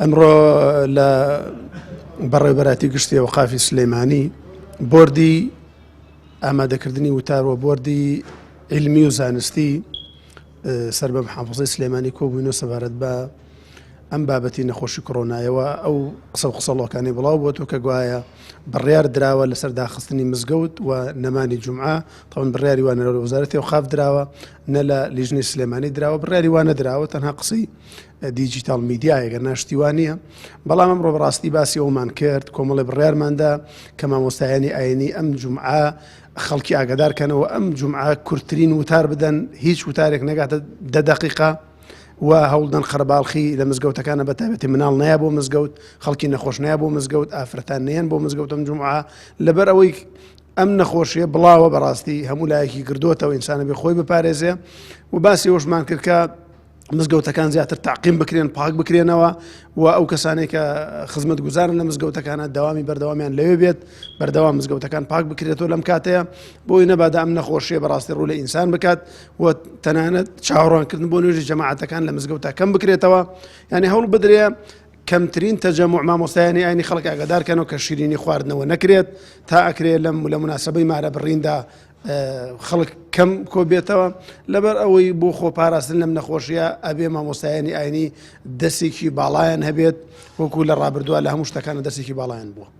ئەمڕۆ لە بەڕێوەبەراتی گشتی ئەوقافی سلەیمانی بۆردی ئامادەکردنی وتارەوە بۆردی علمی و زانستی سەر بە محافزەی سلەیمانی کۆبووینەوە سەبارەت بە ئەم بابەتی نەخۆشی کۆڕۆنایەوە ئەو قسە و قسەڵۆکانی بڵاو بۆتەوە کە گوایە بڕیار دراوە لەسەر داخستنی مزگەوت و نەمانی جومعە تاوان بڕیاری وانە لە وەزارەتی ئەوقاف دراوە نە لە لیژنەی سلەیمانی دراوە بڕیاری وانە دراوە تەنها قسەی دیجیتال میدیایەگە ناشتیوانیە بەڵام ئەمڕۆ بەڕاستی باسی ئەومان کرد کۆمەڵی بڕیارماندا کە مامۆستایانی ئاینی ئەم جومعە خەڵکی ئاگادارکەنەوە ئەم جومعە کورتترین وتار بدەن هیچ وتارێک نەگاتە 10 دقیقە و هەوڵدەن خەرباڵخی لە مزگەوتەکانە بە تایبەتی مناڵ نایە بۆ مزگەوت خەڵکی نەخۆش نایە بۆ مزگەوت ئافرەتان نێن بۆ مزگەوت ئەم جومعە لەبەر ئەوەی ئەم نەخۆشیە بڵاوە بەڕاستی هەموو لایەکی کردوتەوە ئینسانە بێ خۆی بپارێزێ و باسی ئەوشمان کرد کە مزگەوتەکان زیاتر تاقیم بکرێن پاک بکرێنەوە و ئەو کەسانێک کە خزمەت گوزارن لە مزگەوتەکانە داوامی بەردەوامیان لەوێ بێت بەردەوام مزگەوتەکان پاک بکرێتەوە لەم کاتەیە بۆی نەبادا ئەم نەخۆشیە بەڕاستی ڕوو لە ئینسان بکات و تەنانەت چاوەڕوانکردن بۆ نوێژی جەماعەتەکان لە مزگەوتە کەم بکرێتەوە یعنی هەوڵ بدرێ کەمترین تەجەموع مامۆستایانی ئاینی خەڵک ئاگادارکەنەوە کە شیرینی خواردنەوە نەکرێت تا ئەکرێ لە مناسبەی مارە بڕیندا خەڵک کەم کۆبێتەوە لەبەر ئەوەی بۆ خۆپاراستن لەم نەخۆشیە ئەبێ مامۆستایانی ئاینی دەستێکی باڵایان هەبێت وەکو لە ڕابردووە لە هەموو شتەکانە دەستێکی باڵایان بووە.